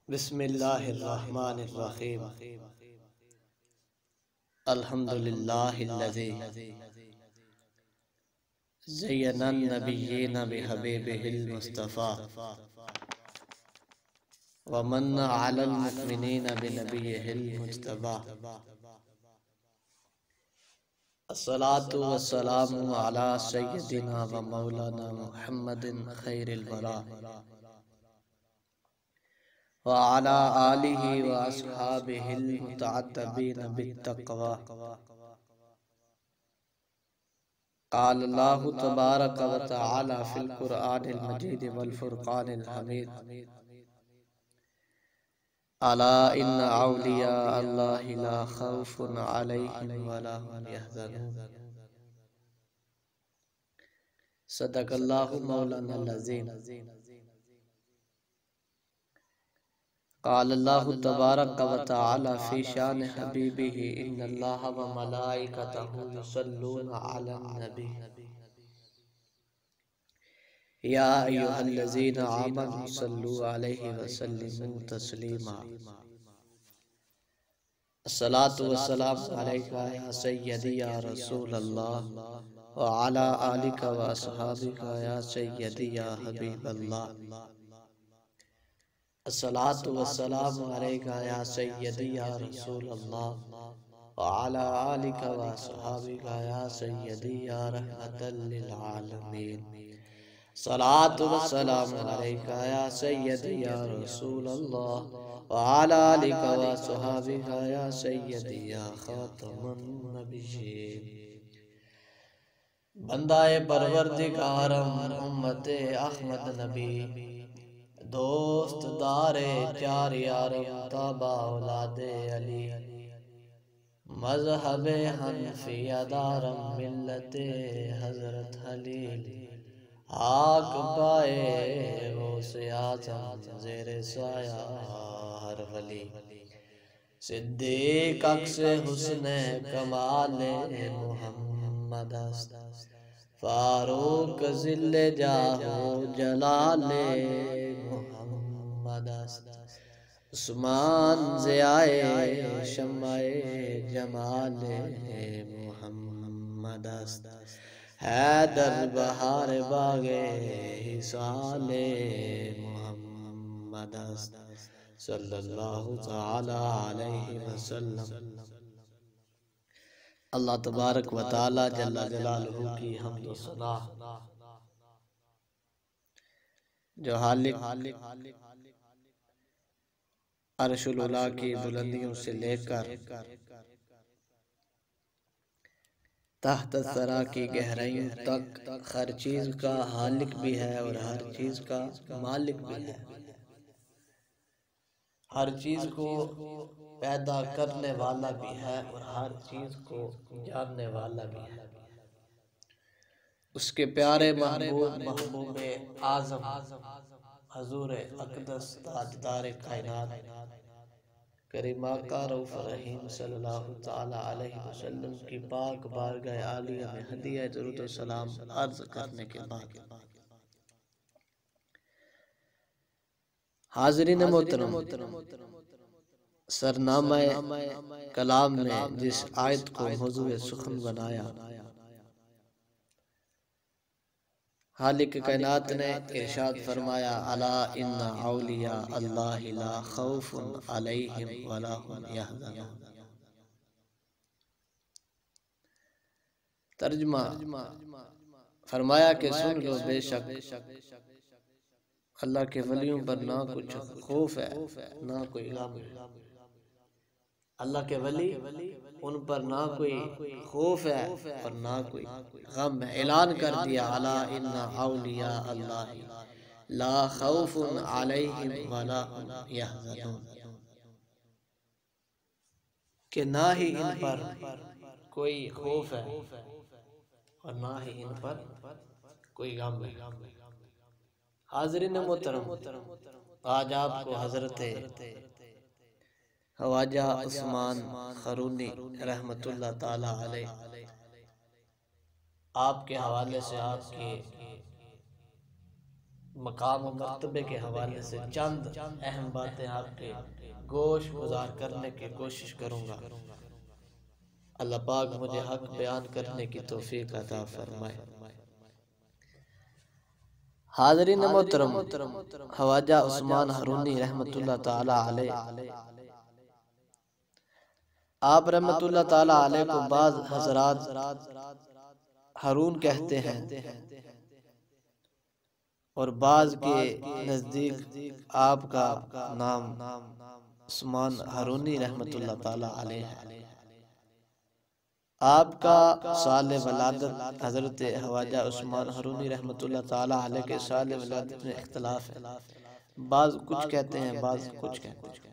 بسم اللہ الرحمن الرحیم الحمدللہ الذی زین النبیین بحبیبہ المصطفیٰ ومن علی المؤمنین بنبیہ المجتبیٰ الصلاة والسلام علی سیدنا و مولانا محمد خیر الورا وعلى آلہ واصحابہ المتعتبین بالتقوی قال اللہ تبارک و تعالی فی القرآن المجید والفرقان الحمید الا ان اولیاء اللہ لا خوف علیہم ولا هم يحزنون صدق اللہ مولانا العظیم قال اللہ تبارک و تعالی فی شان حبیبہ ان اللہ و ملائکتہ یصلون علی النبی یا ایہا الذین آمنوا صلوا علیہ وسلموا تسلیما الصلاة والسلام علیکہ یا سیدی یا رسول اللہ وعلی آلکہ و اصحابکہ یا سیدی یا حبیب اللہ الصلاة والسلام علیکہ یا سیدی یا رسول اللہ وعلی آلکہ و اصحابکہ یا سیدی یا رحمتا للعالمین الصلاة والسلام علیکہ یا سیدی یا رسول اللہ وعلی آلکہ و اصحابکہ یا سیدی یا خاتم النبیین بندہ پروردگارم امت احمد نبی دوست دار چار یارم تابع اولاد علی مذہب حنفیہ دارم ملت حضرت خلیل آگ پائے غوث اعظم زیر سایہ ہر ولی صدیق عکس حسن کمال محمد است فاروق ذل جاہ جلال محمد است عثمان ضیاء شمع جمال محمد است حیدر بہار باغ حصال محمد است صلی اللہ تعالی علیہ وسلم اللہ تبارک و تعالی جل جلالہ کی حمد و ثنا جو خالق عرش العلا کی بلندیوں سے لے کر تحت الثری کی گہرائیوں تک ہر چیز کا خالق بھی ہے اور ہر چیز کا مالک بھی ہے، ہر چیز کو پیدا کرنے والا بھی ہے اور ہر چیز کو جاننے والا بھی ہے۔ اس کے پیارے محبوب اعظم حضور اقدس تاجدار کائنات کریم آقا رؤوف رحیم صلی اللہ تعالی علیہ وسلم کی پاک بارگاہ عالیہ میں ہدیہ درود و سلام عرض کرنے کے بعد حاضرین محترم، سرنامہ کلام نے جس آیت کو موضوع سخن بنایا، خالق کائنات نے ارشاد فرمایا الا ان اولیاء اللہ لا خوف علیہم ولا هم يحزنون۔ ترجمہ فرمایا کہ سن لو، بے شک اللہ کے ولیوں پر نہ کچھ خوف ہے نہ کوئی غم ہے۔ اللہ کے ولی ان پر نہ کوئی خوف ہے اور نہ کوئی غم ہے۔ اعلان کر دیا الا ان اولیاء اللہ لا خوف علیہم ولا هم يحزنون، کہ نہ ہی ان پر کوئی خوف ہے اور نہ ہی ان پر کوئی غم ہے۔ حاضرین محترم، آج آپ کو حضرت خواجہ عثمان خرونی رحمت اللہ تعالی علیہ آپ کے حوالے سے آپ کی مقام و مرتبے کے حوالے سے چند اہم باتیں آپ کے گوش گزار کرنے کی کوشش کروں گا۔ اللہ پاک مجھے حق بیان کرنے کی توفیق عطا فرمائے۔ حاضرین محترم، خواجہ عثمان ہارونی رحمت اللہ تعالی علیہ، آپ رحمت اللہ تعالی علیہ کو بعض حضرات ہارون کہتے ہیں اور بعض کے نزدیک آپ کا نام عثمان ہارونی رحمت اللہ تعالی علیہ ہے۔ آپ کا سال ولادت حضرت خواجہ عثمان ہارونی رحمت اللہ تعالی علیہ کے سال ولادت میں اختلاف ہے، بعض کچھ کہتے ہیں بعض کچھ کہتے ہیں۔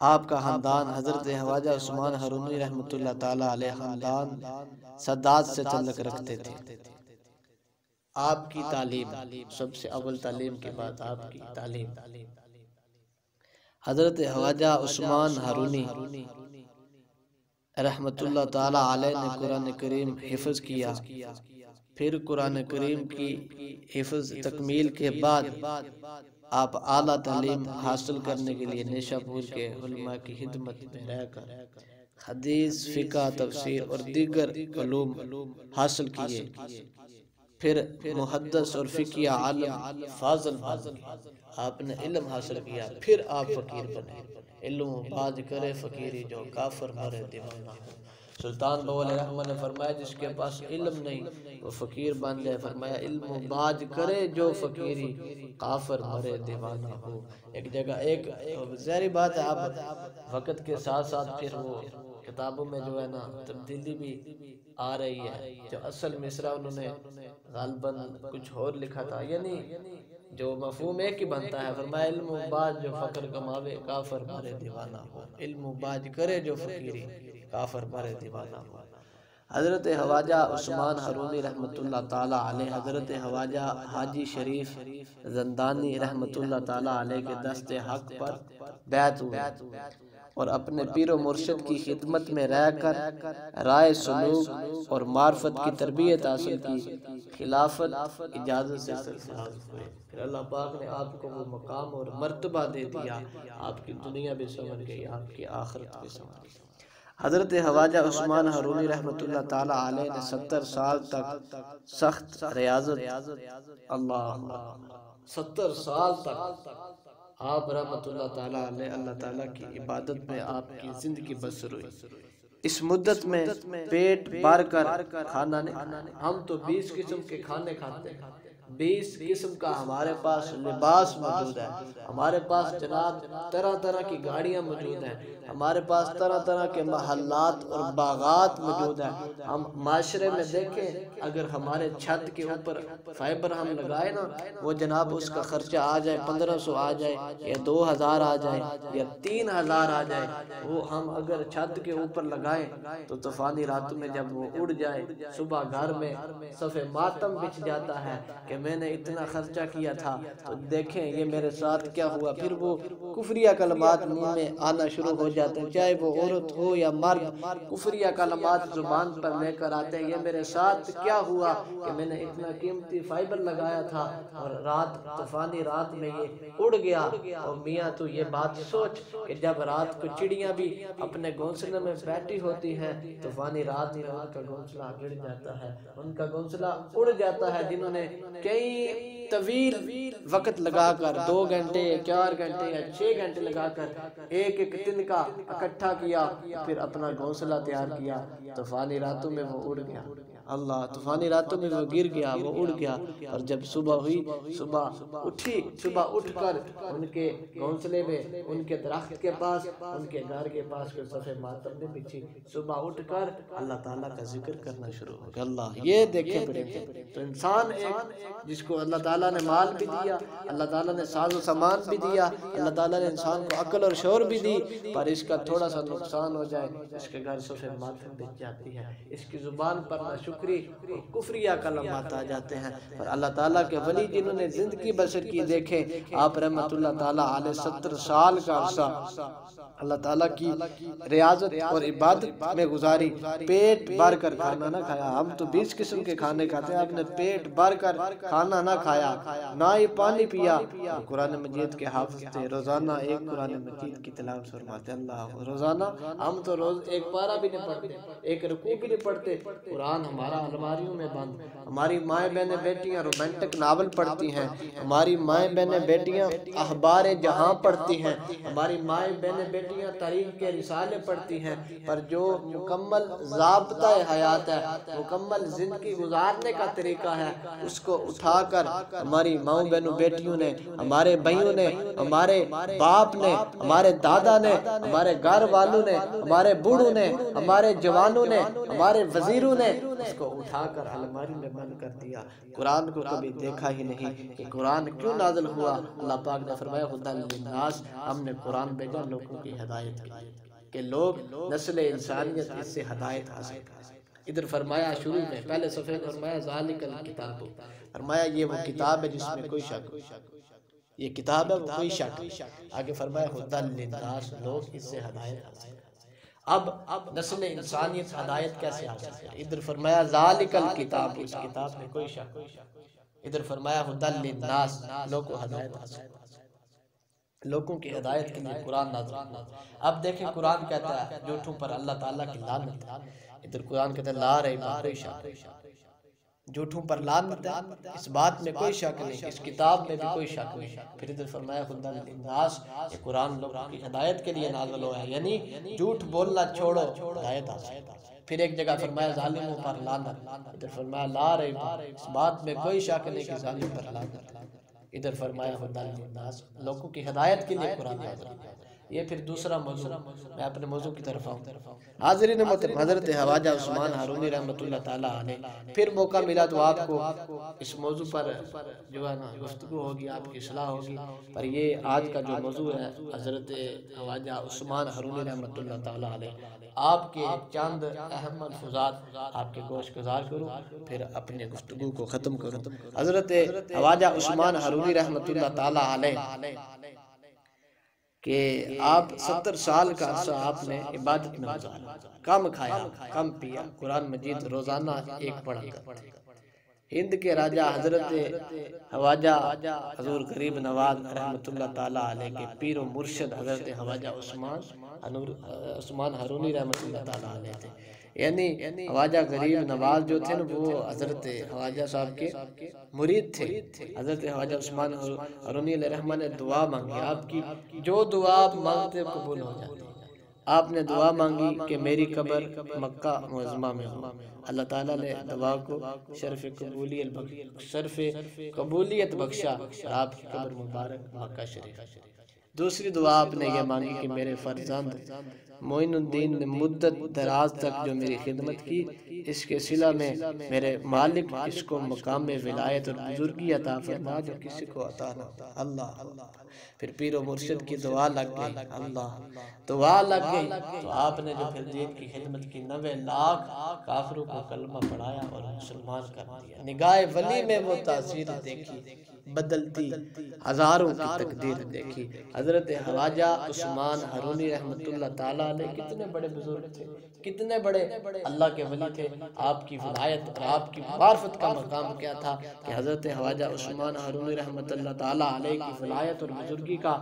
آپ کا خاندان حضرت خواجہ عثمان ہارونی رحمت اللہ تعالی علیہ خاندان سادات سے تعلق رکھتے تھے۔ آپ کی تعلیم، سب سے اول تعلیم کی بات، آپ کی تعلیم، حضرت خواجہ عثمان ہارونی رحمت اللہ تعالی علیہ نے قرآن کریم حفظ کیا، پھر قرآن کریم کی حفظ تکمیل کے بعد آپ اعلیٰ تعلیم حاصل کرنے کے لیے نیشا پور کے علماء کی خدمت میں رہ کر حدیث، فقہ، تفسیر اور دیگر علوم حاصل کیے، پھر محدث اور فقیہ عالم فاضل بن گئے، آپ نے علم حاصل کیا، پھر آپ فقیر بنے۔ علم باز کرے فقیری جو کافر مرے دیوانہ ہو۔ سلطان بول رحمہ نے فرمایا جس کے پاس علم نہیں وہ فقیر بن جائے، فرمایا علم باز کرے جو فقیری کافر مرے دیوانہ ہو۔ ایک جگہ ایک ظاہری بات ہے، آپ وقت کے ساتھ ساتھ پھر وہ کتابوں میں جو ہے نا تبدیلی بھی آ رہی ہے، جو اصل مصرع انہوں نے غالباً کچھ اور لکھا تھا، یعنی جو مفہوم ایک ہی بنتا ہے۔ فرمایا علم باز جو فقر کماوے کافر مرے دیوانہ ہو، علم باز کرے جو فقیری کافر مرے دیوانہ ہو۔ حضرت خواجہ عثمان ہارونی رحمت اللہ تعالی علیہ حضرت خواجہ حاجی شریف زندانی رحمت اللہ تعالی علیہ کے دست حق پر بیعت ہوئے اور اپنے پیر و مرشد کی خدمت میں رہ کر رائے سلوک اور معرفت کی تربیت حاصل کی، خلافت اجازت سے سرفراز ہوئے۔ پھر اللہ پاک نے آپ کو وہ مقام اور مرتبہ دے دیا، آپ کی دنیا بھی سمجھ گئی، آپ کی آخرت بھی سمجھ گئی۔ حضرت خواجہ عثمان ہارونی رحمت اللہ تعالی علیہ نے 70 سال تک سخت ریاضت، اللہ 70 سال تک آپ رحمت اللہ تعالی علیہ اللہ تعالیٰ کی عبادت میں آپ کی زندگی بسر ہوئی۔ اس مدت میں پیٹ بھر کر کھانا نہیں کھانا، ہم تو 20 قسم کے کھانے کھاتے ہیں، 20 قسم کا ہمارے پاس لباس موجود ہے، ہمارے پاس جناب طرح طرح کی گاڑیاں موجود ہیں، ہمارے پاس طرح طرح کے محلات اور باغات موجود ہیں۔ ہم معاشرے میں دیکھیں، اگر ہمارے چھت کے اوپر فائبر ہم لگائے نا، وہ جناب اس کا خرچہ آ جائے 1500 آ جائے یا 2000 آ جائے یا 3000 آ جائے، وہ ہم اگر چھت کے اوپر لگائیں تو طوفانی راتوں میں جب وہ اڑ جائے، صبح گھر میں صف ماتم بچھ جاتا ہے کہ میں نے اتنا خرچہ کیا تھا، تو دیکھیں یہ میرے ساتھ کیا ہوا۔ پھر وہ کفریہ کلمات منہ میں آنا شروع ہو جاتے ہیں، چاہے وہ عورت ہو یا مرد، کفریہ کلمات زبان پر لے کر آتے ہیں، یہ میرے ساتھ کیا ہوا کہ میں نے اتنا قیمتی فائبر لگایا تھا اور رات طوفانی رات میں یہ اڑ گیا۔ اور میاں تو یہ بات سوچ کہ جب رات کو چڑیاں بھی اپنے گھونسلے میں بیٹھی ہوتی ہیں، طوفانی رات میں ان کا گھونسلہ گر جاتا ہے، ان کا گھونسلہ اڑ جاتا ہے، جنہوں نے کئی طویل وقت لگا کر 2 گھنٹے 4 گھنٹے یا 6 گھنٹے لگا کر ایک ایک تنکا اکٹھا کیا، پھر اپنا گھونسلہ تیار کیا، طوفانی راتوں میں وہ اڑ گیا۔ اللہ، طوفانی راتوں میں وہ گر گیا، وہ اڑ گیا، اور جب صبح ہوئی، صبح اٹھ کر ان کے گھونسلے میں، ان کے درخت کے پاس، ان کے گھر کے پاس کوئی صفحے ماتم میں بچھی، صبح اٹھ کر اللہ تعالیٰ کا ذکر کرنا شروع ہو گیا۔ اللہ، یہ دیکھیں بڑے تو انسان ایک جس کو اللہ تعالیٰ نے مال بھی دیا، اللہ تعالیٰ نے ساز و سامان بھی دیا، اللہ تعالیٰ نے انسان کو عقل اور شعور بھی دی، پر اس کا تھوڑا سا نقصان ہو جائے اس کے گھر صفحے ماتم بچ جاتی ہے، اس کی زبان پر نہ شکر شکری اور کفریہ کلمات آ جاتے ہیں۔ اور اللہ تعالیٰ کے ولی جنہوں نے زندگی بسر کی دیکھیں، آپ رحمت اللہ تعالیٰ علیہ 70 سال کا عرصہ اللہ تعالیٰ کی ریاضت اور عبادت میں گزاری، پیٹ بھر کر کھانا نہ کھایا۔ ہم تو 20 قسم کے کھانے کھاتے ہیں، آپ نے پیٹ بھر کر کھانا نہ کھایا، نہ ہی پانی پیا۔ قرآن مجید کے حافظ تھے، روزانہ ایک قرآن مجید کی تلاوت فرماتے اللہ روزانہ۔ ہم تو روز ایک پارہ بھی نہیں پڑھتے، ایک رکوع بھی نہیں پڑھتے، قرآن ہمارا الماریوں میں بند۔ ہماری مائیں بہنیں بیٹیاں رومانٹک ناول پڑھتی ہیں، ہماری مائیں بہنیں بیٹیاں اخبار جہاں پڑھتی ہیں، ہماری مائیں بہنیں بیٹیاں تاریخ کے رسالے پڑھتی ہیں، پر جو مکمل ضابطہ حیات ہے، مکمل زندگی گزارنے کا طریقہ ہے، اس کو اٹھا کر ہماری ماؤں بہنوں بیٹیوں نے، ہمارے بھائیوں نے، ہمارے باپ نے، ہمارے دادا نے، ہمارے گھر والوں نے، ہمارے بوڑھوں نے، ہمارے جوانوں نے، ہمارے وزیروں نے اس کو اٹھا کر الماری میں بند کر دیا۔ قرآن کو کبھی دیکھا ہی نہیں کہ قرآن کیوں نازل ہوا۔ اللہ پاک نے فرمایا ہدی للناس، ہم نے قرآن بھیجا لوگوں کی ہدایت کے لیے کہ لوگ نسل انسانیت اس سے ہدایت حاصل کریں۔ ادھر فرمایا شروع میں پہلے صفحے میں فرمایا ذالک الکتاب، فرمایا یہ وہ کتاب ہے جس میں کوئی شک، یہ کتاب ہے وہ کوئی شک۔ آگے فرمایا ہدی للناس، لوگ اس سے ہدایت حاصل کریں۔ اب نسل انسانیت ہدایت کیسے حاصل کرے؟ ادھر فرمایا ذالک الکتاب، اس کتاب میں کوئی شک۔ ادھر فرمایا ہدی للناس، لوگوں کو ہدایت حاصل کرے، لوگوں کی ہدایت کے لیے قرآن نازل ہوا۔ اب دیکھیں قرآن کہتا ہے جھوٹوں پر اللہ تعالیٰ کی لعنت، ادھر قرآن کہتا ہے لا ریب کوئی شک، جھوٹوں پر لعنت ہے، اس بات میں کوئی شک نہیں، اس کتاب میں بھی کوئی شک نہیں۔ پھر ادھر فرمایا ہدی للناس، یہ قرآن لوگوں کی ہدایت کے لیے نازل ہوا ہے، یعنی جھوٹ بولنا چھوڑو، ہدایت حاصل۔ پھر ایک جگہ فرمایا ظالموں پر لعنت، ادھر فرمایا لا ریب، اس بات میں کوئی شک نہیں کہ ظالم پر لعنت۔ ادھر فرمایا ہدی للناس، لوگوں کی ہدایت کے لیے قرآن نازل ہوا۔ یہ پھر دوسرا موضوع، میں اپنے موضوع کی طرف آؤں۔ حاضرین محترم، حضرت خواجہ عثمان ہارونی رحمۃ اللہ تعالیٰ علیہ، پھر موقع ملا تو آپ کو اس موضوع پر جو ہے نا گفتگو ہوگی، آپ کی اصلاح ہوگی۔ پر یہ آج کا جو موضوع ہے حضرت خواجہ عثمان ہارونی رحمۃ اللہ تعالیٰ علیہ، آپ کے چند اہم ملفوظات آپ کے گوش گزار کروں، پھر اپنے گفتگو کو ختم کروں۔ حضرت خواجہ عثمان ہارونی رحمۃ اللہ تعالیٰ علیہ کہ آپ 70 سال کا عرصہ آپ نے عبادت میں گزارا، کم کھایا کم پیا، قرآن مجید روزانہ ایک پڑھا کرتے۔ ہند کے راجہ حضرت خواجہ حضور غریب نواز رحمۃ اللہ تعالیٰ علیہ کے پیر و مرشد حضرت خواجہ عثمان ہارونی رحمۃ اللہ تعالیٰ علیہ تھے، یعنی خواجہ غریب نواز جو تھے نا وہ حضرت خواجہ صاحب کے مرید تھے۔ حضرت خواجہ عثمان ہارونی علیہ رحمہ نے دعا مانگی، آپ کی جو دعا آپ مانگتے قبول ہو جاتی۔ آپ نے دعا مانگی کہ میری قبر مکہ معظمہ میں ہو، اللہ تعالیٰ نے دعا کو شرف قبولیت بخشا اور آپ کی قبر مبارک مکہ شریف۔ دوسری دعا آپ نے یہ مانگی کہ میرے فرزند معین الدین نے مدت دراز تک جو میری خدمت کی، اس کے صلہ میں میرے مالک اس کو مقام ولایت اور بزرگی عطا فرما جو کسی کو عطا نہ ہوتا۔ اللہ پھر پیر و مرشد کی دعا لگ گئی، اللہ دعا لگ گئی تو آپ نے جو پھر دین کی خدمت کی 90 لاکھ کافروں کو کلمہ پڑھایا اور مسلمان کر دیا۔ نگاہ ولی میں وہ تاثیر دیکھی، بدلتی ہزاروں کی تقدیر دیکھی۔ حضرت خواجہ عثمان ہارونی رحمۃ اللہ تعالیٰ علیہ کتنے بڑے بزرگ تھے، کتنے بڑے اللہ کے ولی تھے۔ آپ کی ولایت اور آپ کی معرفت کا مقام کیا تھا کہ حضرت خواجہ عثمان ہارونی رحمۃ اللہ تعالیٰ علیہ کی ولایت اور بزرگی کا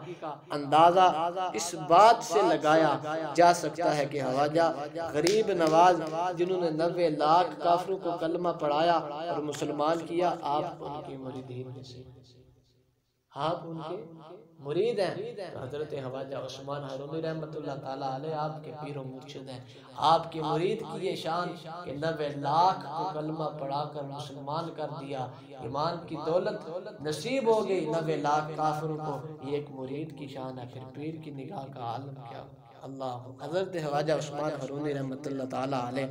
اندازہ اس بات سے لگایا جا سکتا ہے کہ خواجہ غریب نواز جنہوں نے 90 لاکھ کافروں کو کلمہ پڑھایا اور مسلمان کیا، آپ ان کے مریدین میں سے، آپ ان کے مرید ہیں۔ حضرت خواجہ عثمان ہارونی رحمۃ اللہ تعالیٰ علیہ آپ کے پیر و مرشد ہیں، آپ کے مرید کی یہ شان کہ 90 لاکھ کو کلمہ پڑھا کر مسلمان کر دیا، ایمان کی دولت نصیب ہو گئی 90 لاکھ کافروں کو، یہ ایک مرید کی شان ہے۔ پھر پیر کی نگاہ کا عالم کیا ہو اللہ۔ حضرت خواجہ عثمان ہارونی رحمۃ اللہ تعالیٰ علیہ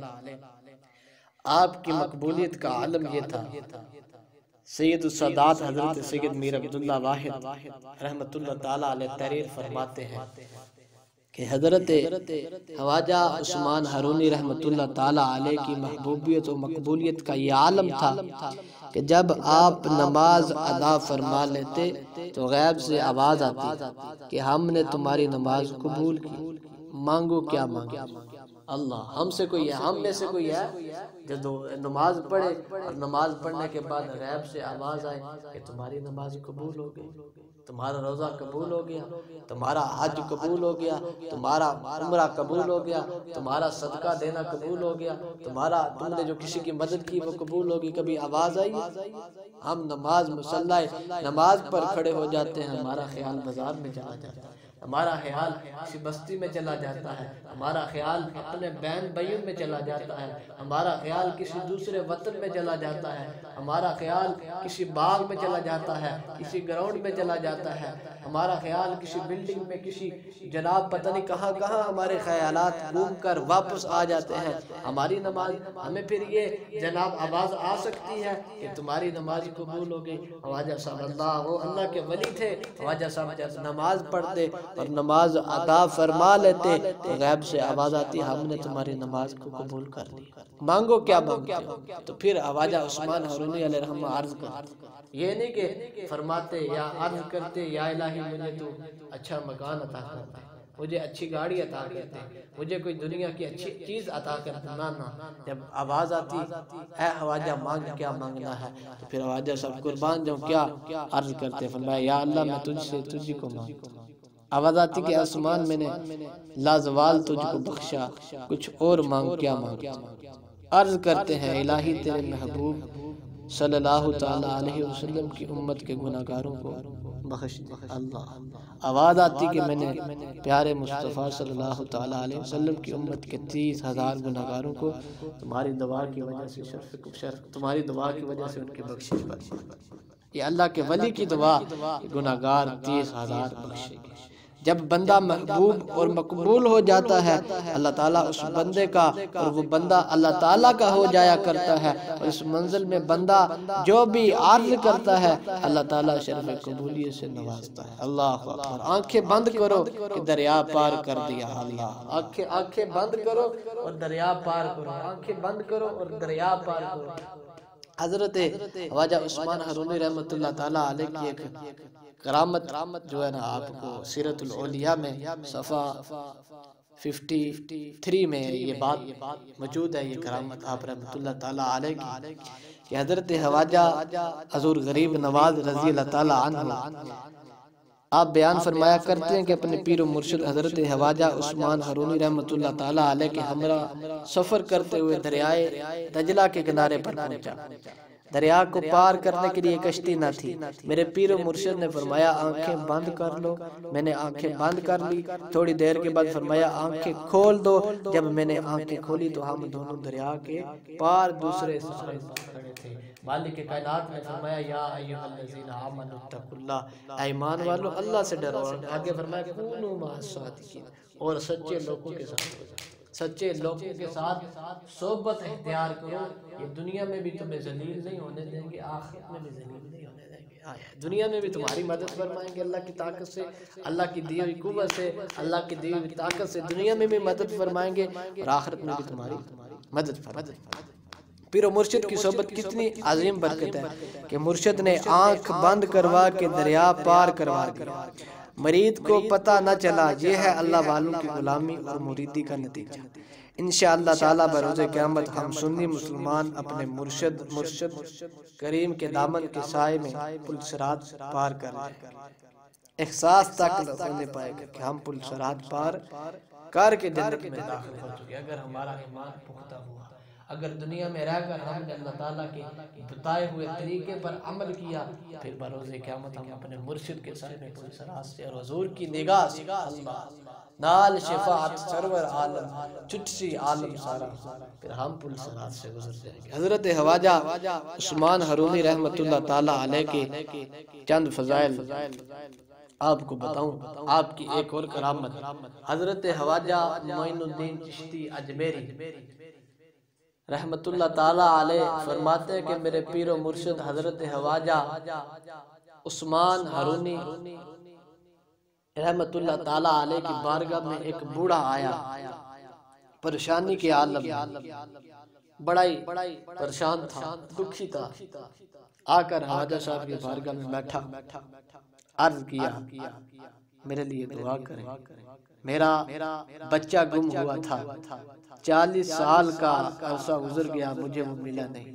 آپ کی مقبولیت کا عالم یہ تھا۔ سید السادات حضرت سید میر عبداللہ واحد رحمۃ اللہ تعالیٰ علیہ تحریر فرماتے ہیں کہ حضرت خواجہ عثمان ہارونی رحمۃ اللہ تعالی علیہ کی محبوبیت و مقبولیت کا یہ عالم تھا کہ جب آپ نماز ادا فرما لیتے تو غیب سے آواز آتی کہ ہم نے تمہاری نماز قبول کی، مانگو کیا مانگو۔ اللہ ہم میں سے کوئی ہے جو نماز پڑھے اور نماز پڑھنے کے بعد غیب سے آواز آئے کہ تمہاری نماز قبول ہو گئی، تمہارا روزہ قبول ہو گیا، تمہارا حج قبول ہو گیا، تمہارا عمرہ قبول ہو گیا، تمہارا صدقہ دینا قبول ہو گیا، تم نے جو کسی کی مدد کی وہ قبول ہوگی؟ کبھی آواز آئی؟ ہم مصلی نماز پر کھڑے ہو جاتے ہیں، ہمارا خیال بازار میں چلا جاتا ہے، ہمارا خیال کسی بستی میں چلا جاتا ہے، ہمارا خیال اپنے بہن بھائیوں میں چلا جاتا ہے، ہمارا خیال کسی دوسرے وطن میں چلا جاتا ہے، ہمارا خیال کسی باغ میں چلا جاتا ہے، کسی گراؤنڈ میں چلا جاتا ہے، ہمارا خیال کسی بلڈنگ میں، کسی جناب پتہ نہیں کہاں ہمارے خیالات گھوم کر واپس آ جاتے ہیں۔ ہماری نماز، ہمیں پھر یہ جناب آواز آ سکتی ہے کہ تمہاری نماز قبول ہو گئی۔ خواجہ صاحب اللہ کے ولی تھے، خواجہ صاحب جب نماز پڑھتے اور نماز ادا فرما لیتے تو غیب سے آواز آتی ہم نے تمہاری نماز کو قبول کر لی، مانگو کیا مانگتے ہو؟ تو پھر خواجہ عثمان ہارونی علیہ رحمہ عرض کرتے، یہ نہیں کہ فرماتے یا عرض کرتے یا الہی مجھے تو اچھا مکان عطا کرتے، مجھے اچھی گاڑی عطا کرتے، مجھے کوئی دنیا کی اچھی چیز عطا کرتے، نہ جب آواز آتی اے خواجہ مانگ کیا مانگنا ہے تو پھر خواجہ صاحب قربان جاؤں کیا عرض کرتے، فرمایا یا اللہ میں تجھ سے تجھ کو مانگتا ہوں۔ آواز آتی کہ آسمان میں نے لازوال تجھ کو بخشا، کچھ اور مانگ کیا مانگتا ہوں۔ عرض کرتے ہیں الہی تیرے محبوب صلی اللہ تعالیٰ علیہ وسلم کی امت کے گناہگاروں کو بخش دے اللہ۔ آواز آتی کہ میں نے پیارے مصطفیٰ صلی اللہ تعالیٰ علیہ وسلم کی امت کے 30,000 گناہگاروں کو تمہاری دعا کی وجہ سے تمہاری دعا کی وجہ سے ان کی بخشش پر، یہ اللہ کے ولی کی دعا، گناہگار 30,000 بخشے گے۔ جب بندہ محبوب اور مقبول ہو جاتا ہے اللہ تعالیٰ اس بندے کا اور وہ بندہ اللہ تعالیٰ کا ہو جایا کرتا ہے، اور اس منزل میں بندہ جو بھی عرض کرتا ہے اللہ تعالیٰ شرف قبولیت سے نوازتا ہے۔ اللہ اکبر۔ آنکھیں بند کرو کہ دریا پار کر دیا اللہ، آنکھیں بند کرو اور دریا پار کرو، آنکھیں بند کرو اور دریا پار کرو۔ حضرت خواجہ عثمان ہارونی رحمۃ اللہ تعالیٰ علیہ کی ایک کرامت جو ہے نا آپ کو سیرت الاولیاء میں صفحہ 53 میں یہ بات موجود ہے، یہ کرامت آپ رحمۃ اللہ تعالیٰ علیہ کی کہ حضرت خواجہ حضور غریب نواز رضی اللہ تعالیٰ عنہ آپ بیان فرمایا کرتے ہیں کہ اپنے پیر و مرشد حضرت خواجہ عثمان ہارونی رحمۃ اللہ تعالیٰ علیہ کے ہمراہ سفر کرتے ہوئے دریائے دجلہ کے کنارے پر پہنچا۔ دریا کو پار کرنے کے لیے کشتی نہ تھی۔ میرے پیر و مرشد نے فرمایا آنکھیں بند کر لو، میں نے آنکھیں بند کر لی۔ تھوڑی دیر کے بعد فرمایا آنکھیں کھول دو، جب میں نے آنکھیں کھولی تو ہم دونوں دریا کے پار دوسرے ساحل پر کھڑے تھے۔ مالک کائنات نے فرمایا یا ایھا الذین آمنوا اتقوا اللہ، اے ایمان والو اللہ سے ڈرو، آگے فرمایا کونوا مع الصادقین، اور سچے لوگوں کے ساتھ ہو جاؤ، سچے لوگوں کے ساتھ صحبت اختیار کرو، یہ دنیا میں بھی تمہیں ذلیل نہیں ہونے دیں گے، آخرت میں بھی ذلیل نہیں ہونے دیں گے۔ دنیا میں بھی تمہاری مدد فرمائیں گے اللہ کی طاقت سے، اللہ کی دی ہوئی قوت سے، اللہ کی دی ہوئی طاقت سے دنیا میں بھی مدد فرمائیں گے اور آخرت میں بھی تمہاری مدد فرمائیں گے۔ پیر و مرشد کی صحبت کتنی عظیم برکت ہے کہ مرشد نے آنکھ بند کروا کے دریا پار کروا دیا، مرید کو پتہ نہ چلا، یہ ہے اللہ والوں کی غلامی اور مریدی کا نتیجہ۔ انشاءاللہ تعالیٰ بروز قیامت ہم سنی مسلمان اپنے مرشد کریم کے دامن کے سائے میں پل صراط پار کر لیں، احساس تک ہونے پائے گا کہ ہم پل صراط پار کر کے جنت میں داخل ہو چکے۔ اگر ہمارا ایمان پختہ ہوا، اگر دنیا میں رہ کر ہم نے اللہ تعالیٰ کے بتائے ہوئے طریقے پر عمل کیا، پھر بروز قیامت ہم اپنے مرشد کے سائے میں پل صراط سے اور حضور کی نگاہ سے اللہ نال شفاعت سرور عالم چٹسی عالم سارا، پھر ہم پل صراط سے گزر جائیں گے۔ حضرت خواجہ عثمان ہارونی رحمۃ اللہ تعالیٰ علیہ کے چند فضائل آپ کو بتاؤں، آپ کی ایک اور کرامت۔ حضرت خواجہ معین الدین چشتی اجمیری رحمت اللہ تعالیٰ علیہ فرماتے ہیں کہ میرے پیر و مرشد حضرت خواجہ عثمان ہارونی رحمت اللہ تعالیٰ علیہ کی بارگاہ میں ایک بوڑھا آیا، پریشانی کے عالم بڑا ہی پریشان تھا، دکھی تھا۔ آ کر خواجہ صاحب کی بارگاہ میں بیٹھا، عرض کیا میرے لیے دعا کریں، میرا بچہ گم ہوا تھا، 40 سال کا عرصہ گزر گیا، مجھے وہ ملا نہیں،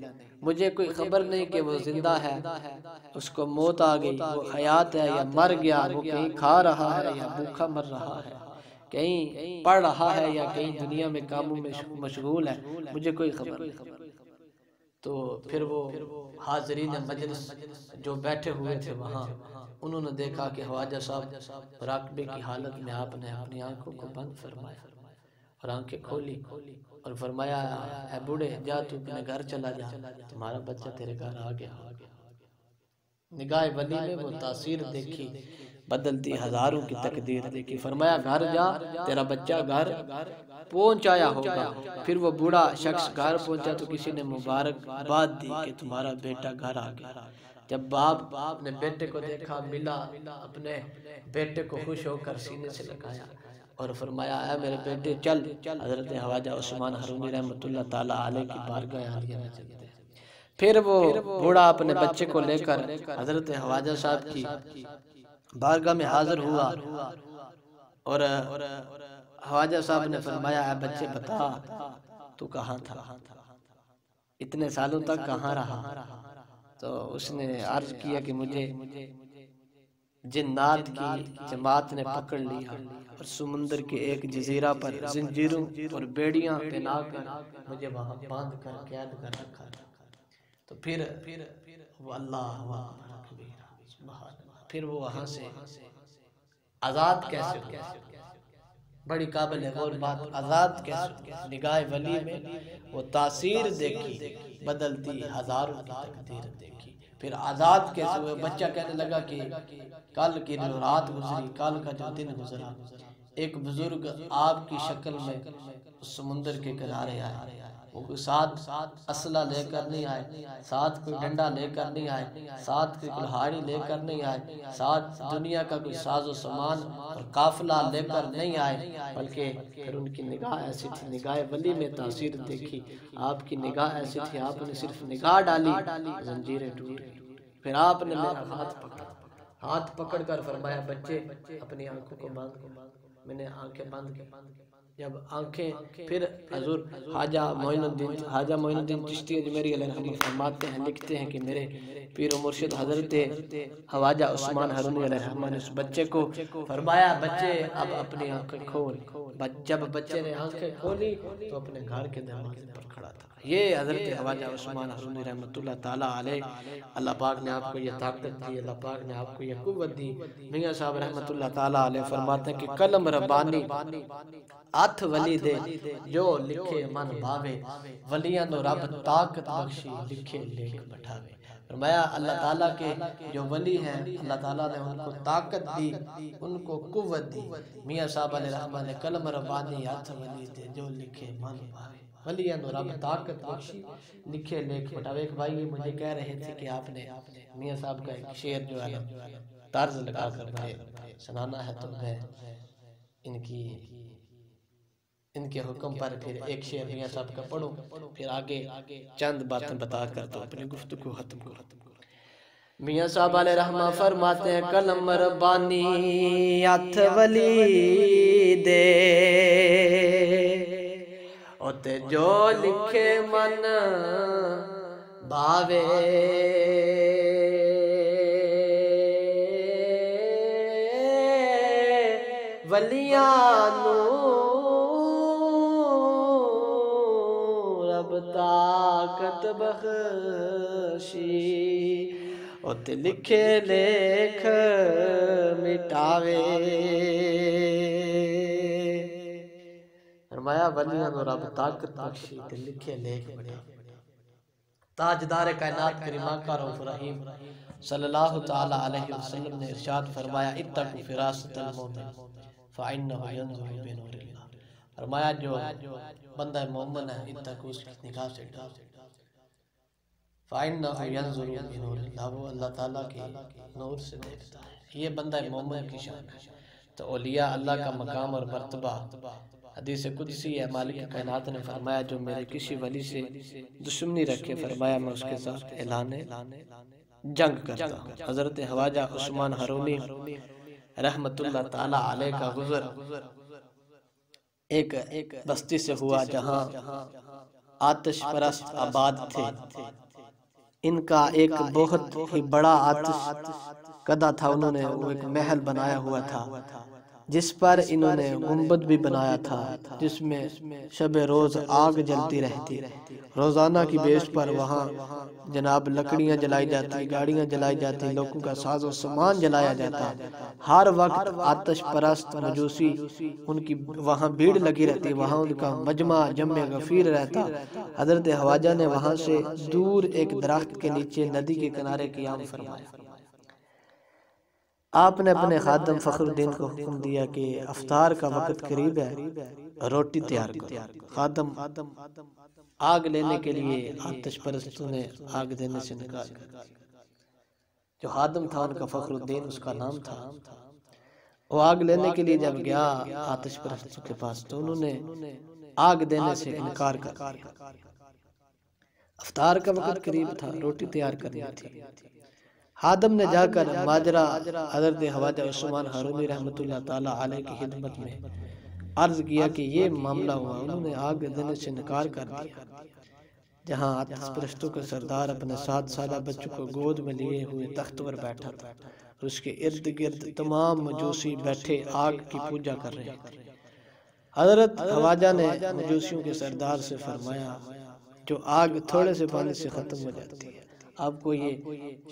مجھے کوئی خبر نہیں کہ وہ زندہ ہے، اس کو موت آ گئی، وہ حیات ہے یا مر گیا، وہ کہیں کھا رہا ہے یا بھوکا مر رہا ہے، کہیں پڑھ رہا ہے یا کہیں دنیا میں کاموں میں مشغول ہے، مجھے کوئی خبر نہیں۔ تو پھر وہ حاضرین مجلس جو بیٹھے ہوئے تھے وہاں، انہوں نے دیکھا کہ خواجہ صاحب راکبے کی حالت میں آپ نے اپنی آنکھوں کو بند فرمایا اور آنکھیں کھولی اور فرمایا اے بوڑھے جا تو اپنے گھر چلا جا، تمہارا بچہ تیرے گھر آ گیا۔ نگاہ ولی میں وہ تاثیر دیکھی، بدلتی ہزاروں کی تقدیر دیکھی۔ فرمایا گھر جا، تیرا بچہ گھر پہنچایا ہوگا۔ پھر وہ بوڑھا شخص گھر پہنچا تو کسی نے مبارک بات دی کہ تمہارا بیٹا گھر آ گیا۔ جب باپ اپنے بیٹے کو دیکھا، ملا، اپنے بیٹے کو خوش ہو کر سینے سے لگایا اور فرمایا اے میرے بیٹے چل، حضرت خواجہ عثمان ہرونی رحمت اللہ تعالیٰ علیہ کی بارگاہ عالیہ میں چلتے ہیں۔ پھر وہ بوڑھا اپنے بچے کو لے کر حضرت خواجہ صاحب کی بارگاہ میں حاضر ہوا اور خواجہ صاحب نے فرمایا اے بچے بتا تو کہاں تھا، اتنے سالوں تک کہاں رہا؟ تو اس نے عرض کیا کہ مجھے جنات کی جماعت نے پکڑ لیا اور سمندر کے ایک جزیرہ پر زنجیروں اور بیڑیاں پہنا کر مجھے وہاں باندھ کر قید کر رکھا تھا۔ تو پھر وہ اللہ پھر وہ وہاں سے آزاد کیسے ہوا؟ بڑی قابل غور بات، آزاد کیسے ہوا؟ نگاہ ولی میں وہ تاثیر دیکھی، بدلتی ہزاروں کی تقدیر دیکھی۔ پھر آزاد کیسے ہوئے؟ بچہ کہنے لگا کہ کل کی جو رات گزری، کل کا جو دن گزرا، ایک بزرگ آپ کی شکل میں سمندر کے کنارے آئے، وہ کوئی ساتھ اسلحہ لے کر نہیں آئے، ساتھ کوئی ڈنڈا لے کر نہیں آئے، ساتھ کوئی کلہاڑی لے کر نہیں آئے، ساتھ دنیا کا کوئی ساز و سامان اور قافلہ لے کر نہیں آئے، بلکہ پھر ان کی نگاہ ایسی تھی، نگاہ ولی میں تاثیر دیکھی، آپ کی نگاہ ایسی تھی، آپ نے صرف نگاہ ڈالی، زنجیریں ٹوٹ گئی۔ پھر آپ نے میرا ہاتھ پکڑ کر فرمایا بچے اپنی آنکھوں کو باندھ کر، میں نے آنکھیں باندھ کی۔ جب آنکھیں پھر حضور حاجہ معین الدین چشتی اجمیری علیہ رحمہ فرماتے ہیں، لکھتے ہیں کہ میرے پیر و مرشد حضرت خواجہ عثمان ہرونی علیہ رحمہ نے اس بچے کو فرمایا بچے اب اپنی آنکھیں کھول۔ جب بچے نے آنکھیں کھولی تو اپنے گھر کے دروازے پر کھڑا تھا۔ یہ حضرت خواجہ عثمان ہرونی رحمت اللہ تعالیٰ علیہ، اللہ پاک نے آپ کو یہ طاقت دی، اللہ پاک نے آپ کو یہ قوت دی۔ میاں صاحب رحمت اللہ تعالیٰ علیہ فرماتے ہیں کہ قلم ربانی ہاتھ ولی دے جو لکھے من بھاوے، ولیاں نو رب طاقت بخشی لکھے لیکھ بٹھاوے۔ فرمایا اللہ تعالیٰ کے جو ولی ہیں، اللہ تعالیٰ نے ان کو طاقت دی، ان کو قوت دی۔ میاں صاحب علیہ رحمہ نے قلم ربانی ہاتھ ولی دے جو لکھے من بھاوے، ولیاں نو رب طاقت بخشی لکھے لیکھ بٹھاوے۔ ایک بھائی مجھے کہہ رہے تھے کہ آپ نے میاں صاحب کا ایک شعر جو ہے طرز لگا کر مجھے سنانا ہے، تو میں ان کے حکم پر پھر ایک شعر میاں صاحب کا پڑھوں، پھر آگے چند باتیں بتا کر تو اپنی گفتگو ختم کروں۔ میاں صاحب علیہ رحمہ فرماتے ہیں قلم ربانی ہاتھ ولی دے اوتے جو لکھے من بھاوے، ولیاں نو رب طاقت بخشی اوتے لکھے لیکھ مٹاوے۔ فرمایا ولیاں نو رب طاقت بخشی تے لکھے لیکھ مٹاوے۔ تاجدار کائنات کریم آقا رؤوف رحیم صلی اللہ تعالی علیہ وسلم نے ارشاد فرمایا اتقوا فراست المومن فإنہ ینظر بنور اللہ۔ فرمایا جو بندہ مومن ہے اتقوا، اس کی نگاہ سے ڈرو، فإنہ ینظر بنور اللہ، وہ اللہ تعالیٰ کے نور سے دیکھتا ہے۔ یہ بندہ مومن کی شان ہے۔ تو اولیاء اللہ کا مقام اور مرتبہ حدیث قدسی ہے، مالک کائنات نے فرمایا جو میرے کسی ولی سے دشمنی رکھے، فرمایا میں اس کے ساتھ اعلان جنگ کرتا ہوں۔ حضرت خواجہ عثمان ہارونی رحمت اللہ تعالی علیہ کا گزر ایک بستی سے ہوا جہاں آتش پرست آباد تھے۔ ان کا ایک بہت ہی بڑا آتش کدہ تھا، انہوں نے وہ ایک محل بنایا ہوا تھا جس پر انہوں نے گنبد بھی بنایا تھا، جس میں شب روز آگ جلتی رہتی۔ روزانہ کی بیس پر وہاں جناب لکڑیاں جلائی جاتی، گاڑیاں جلائی جاتی، لوگوں کا ساز و سامان جلایا جاتا۔ ہر وقت آتش پرست مجوسی ان کی وہاں بھیڑ لگی رہتی، وہاں ان کا مجمع جمع غفیر رہتا۔ حضرت خواجہ نے وہاں سے دور ایک درخت کے نیچے ندی کے کنارے قیام فرمایا۔ آپ نے اپنے خادم فخر الدین کو حکم دیا کہ افطار کا وقت قریب ہے، روٹی تیار کرو۔ خادم آگ لینے کے لیے آتش پرستوں نے آگ دینے سے انکار کر دیا۔ جو خادم تھا ان کا فخر الدین اس کا نام تھا، وہ آگ لینے کے لیے جب گیا آتش پرستوں کے پاس تو انہوں نے آگ دینے سے انکار کر دیا۔ افطار کا وقت قریب تھا، روٹی تیار کرنی تھی۔ خادم نے جا کر ماجرا حضرت خواجہ عثمان ہارونی رحمت اللہ تعالی علیہ کی خدمت میں عرض کیا کہ یہ معاملہ ہوا، انہوں نے آگ دینے سے انکار کر دیا۔ جہاں آتش پرستوں کا سردار اپنے 7 سالہ بچوں کو گود میں لیے ہوئے تخت پر بیٹھا تھا، اس کے ارد گرد تمام مجوسی بیٹھے آگ کی پوجا کر رہے تھے۔ حضرت خواجہ نے مجوسیوں کے سردار سے فرمایا جو آگ تھوڑے سے پانی سے ختم ہو جاتی ہے، آپ کو یہ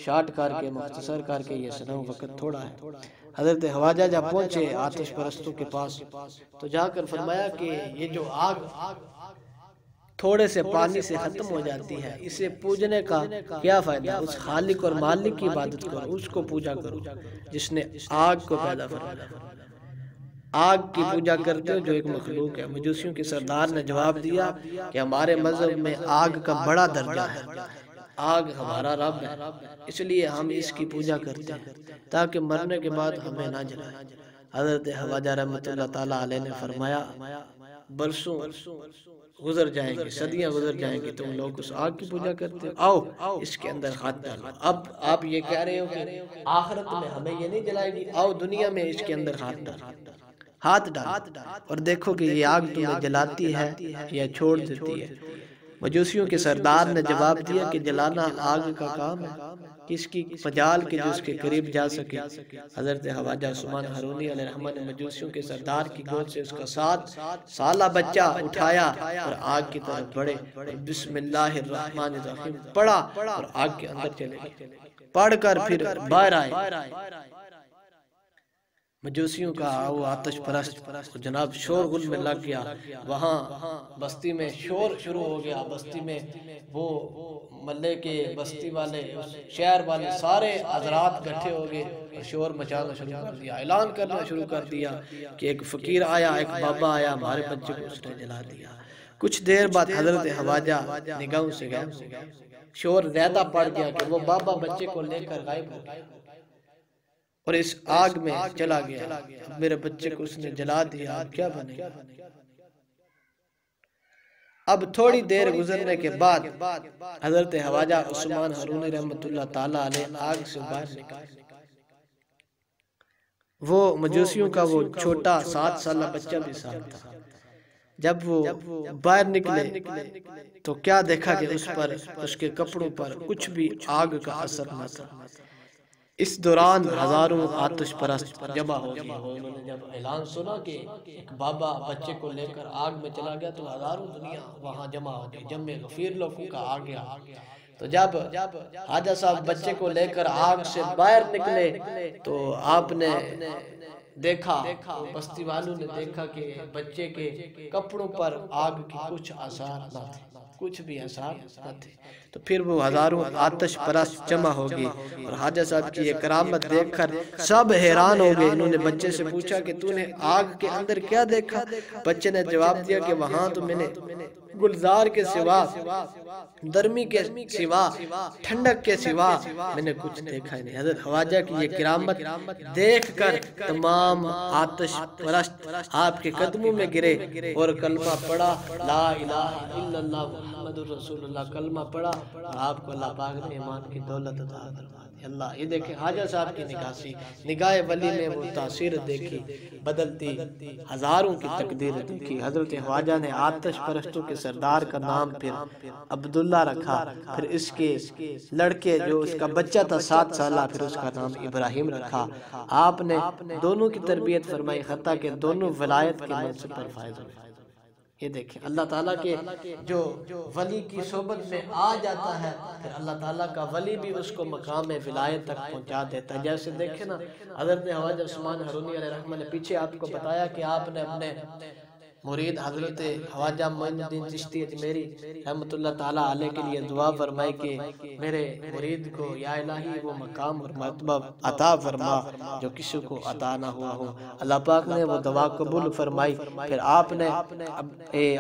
شارٹ کر کے مختصر کر کے یہ سناؤ، وقت تھوڑا ہے۔ حضرت خواجہ جب پہنچے آتش پرستوں کے پاس تو جا کر فرمایا کہ یہ جو آگ تھوڑے سے پانی سے ختم ہو جاتی ہے، اسے پوجنے کا کیا فائدہ؟ اس خالق اور مالک کی عبادت کرو، اس کو پوجا کرو جس نے آگ کو پیدا فرمایا۔ آگ کی پوجا کرتے ہو جو ایک مخلوق ہے۔ مجوسیوں کے سردار نے جواب دیا کہ ہمارے مذہب میں آگ کا بڑا درجہ ہے، آگ ہمارا رب ہے، اس لیے ہم اس کی پوجا کرتے ہیں تاکہ مرنے کے بعد ہمیں نہ جلائے۔ حضرت خواجہ رحمت اللہ تعالیٰ علیہ نے فرمایا برسوں گزر جائیں گے، صدیاں گزر جائیں گی، تم لوگ اس آگ کی پوجا کرتے ہو، آؤ اس کے اندر ہاتھ ڈالو۔ اب آپ یہ کہہ رہے ہو کہ آخرت میں ہمیں یہ نہیں جلائے گی، آؤ دنیا میں اس کے اندر ہاتھ ڈالو، ہاتھ ڈالو اور دیکھو کہ یہ آگ تمہیں جلاتی ہے یا چھوڑ دیتی ہے۔ مجوسیوں کے سردار نے جواب دیا کہ جلانا آگ کا کام ہے، کس کی مجال کے جو اس کے قریب جا سکے۔ حضرت خواجہ عثمان ہارونی علیہ الرحمہ نے مجوسیوں کے سردار کی گود سے اس کا 7 سالہ بچہ اٹھایا اور آگ کی طرف بڑھے اور بسم اللہ الرحمن الرحیم پڑھا اور آگ کے اندر چلے گئے۔ پڑھ کر پھر باہر آئے۔ مجوسیوں کا وہ آتش پرست جناب شور غل میں لگ گیا، وہاں بستی میں شور شروع ہو گیا، بستی میں وہ ملے کے بستی والے شہر والے سارے حضرات گٹھے ہو گئے اور شور مچانا شروع کر دیا، اعلان کرنا شروع کر دیا کہ ایک فقیر آیا، ایک بابا آیا، ہمارے بچے کو اس نے جلا دیا۔ کچھ دیر بعد حضرت خواجہ نگاہوں سے غائب ہو گیا، شور زیادہ پڑ گیا کہ وہ بابا بچے کو لے کر غائب ہو گیا اور اس آگ میں چلا گیا۔ اب میرے بچے کو اس نے جلا دیا، اب کیا بنے گا؟ اب تھوڑی دیر گزرنے کے بعد حضرت خواجہ عثمان ہارونی رحمت اللہ تعالیٰ علیہ آگ سے باہر نکلے۔ وہ مجوسیوں کا وہ چھوٹا 7 سالہ بچہ بھی ساتھ تھا۔ جب وہ باہر نکلے تو کیا دیکھا کہ اس پر اس کے کپڑوں پر کچھ بھی آگ کا اثر نہ تھا۔ اس دوران ہزاروں آتش پرست جمع ہو گئے۔ انہوں نے جب اعلان سنا کہ ایک بابا بچے کو لے کر آگ میں چلا گیا تو ہزاروں دنیا وہاں جمع ہو گئی، جمع غفیر لوگوں کا آ گیا۔ تو جب خواجہ صاحب بچے کو لے کر آگ سے باہر نکلے تو آپ نے دیکھا، بستی والوں نے دیکھا کہ بچے کے کپڑوں پر آگ کی کچھ آثار نہ تھے، کچھ بھی آثار نہ تھے۔ تو پھر وہ ہزاروں آتش پرست جمع ہو گئے اور خواجہ صاحب کی یہ کرامت دیکھ کر سب حیران ہو گئے۔ انہوں نے بچے سے پوچھا کہ تو نے آگ کے اندر کیا دیکھا؟ بچے نے جواب دیا کہ وہاں تو میں نے گلزار کے سوا، گرمی کے سوا، ٹھنڈک کے سوا میں نے کچھ دیکھا ہی نہیں۔ حضرت خواجہ کی یہ کرامت دیکھ کر تمام آتش پرست آپ کے قدموں میں گرے اور کلمہ پڑھا، لا الہ الا اللہ محمد رسول اللہ، کلمہ پڑھا، اور آپ کو اللہ پاک نے ایمان کی دولت عطا فرما دی۔ اللہ یہ دیکھیں خواجہ صاحب کی نگاہ سی، نگاہ ولی میں وہ تاثیر دیکھی، بدلتی ہزاروں کی تقدیر دیکھی۔ حضرت خواجہ نے آتش پرستوں کے سردار کا نام پھر عبداللہ رکھا، پھر اس کے لڑکے جو اس کا بچہ تھا 7 سالہ، پھر اس کا نام ابراہیم رکھا۔ آپ نے دونوں کی تربیت فرمائی، حتیٰ کہ دونوں ولایت کے منصب پر فائز ہوئے۔ یہ دیکھیں اللہ تعالیٰ کے جو ولی کی صحبت میں آ جاتا ہے، پھر اللہ تعالیٰ کا ولی بھی اس کو مقام ولایت تک پہنچا دیتا ہے۔ جیسے دیکھیں نا حضرت خواجہ عثمان ہرونی علیہ رحمہ نے پیچھے آپ کو بتایا کہ آپ نے اپنے مرید حضرت خواجہ معین الدین چشتی اجمیری رحمۃ اللہ تعالیٰ علیہ کے لیے دعا فرمائی کہ میرے مرید کو یا الہی وہ مقام اور مرتبہ عطا فرما جو کسی کو عطا نہ ہوا ہو۔ اللہ پاک نے وہ دعا قبول فرمائی۔ پھر آپ نے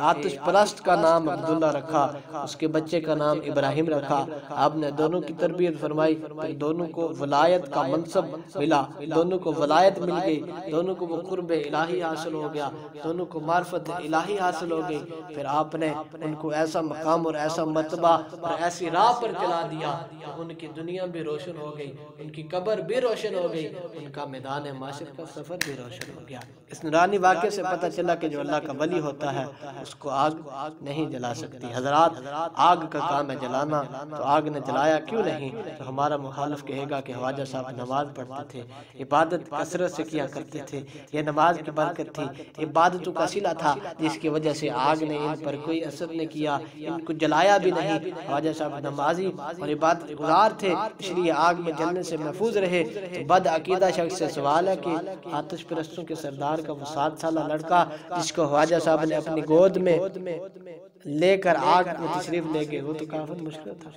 آتش پرست کا نام عبداللہ رکھا، اس کے بچے کا نام ابراہیم رکھا۔ آپ نے دونوں کی تربیت فرمائی، پھر دونوں کو ولایت کا منصب ملا، دونوں کو ولایت مل گئی، دونوں کو وہ قرب الہی حاصل ہو گیا، دونوں کو معرفت الہی حاصل ہو گئی۔ پھر آپ نے ان کو ایسا مقام اور ایسا مرتبہ اور ایسی راہ پر چلا دیا کہ ان کی دنیا بھی روشن ہو گئی، ان کی قبر بھی روشن ہو گئی، ان کا میدان معاشر کا سفر بھی روشن ہو گیا۔ اس نورانی واقعے سے پتہ چلا کہ جو اللہ کا ولی ہوتا ہے اس کو آگ نہیں جلا سکتی۔ حضرات آگ کا کام ہے جلانا، تو آگ نے جلایا کیوں نہیں؟ تو ہمارا مخالف کہے گا کہ خواجہ صاحب نماز پڑھتے تھے، عبادت کثرت سے کیا کرتے تھے، یہ نماز کی برکت تھی، عبادتوں کا صلہ تھا، جس کی وجہ سے آگ نے ان پر کوئی اثر نہیں کیا، ان کو جلایا بھی نہیں۔ خواجہ صاحب نمازی اور عبادت گزار تھے، اس لیے آگ میں جلنے سے محفوظ رہے۔ تو بد عقیدہ شخص سے سوال ہے کہ آتش پرستوں کے سردار کا وہ 7 سالہ لڑکا جس کو خواجہ صاحب نے اپنی گود میں لے کر آگ میں تشریف لے گئے، وہ تو کافر مشکل تھا۔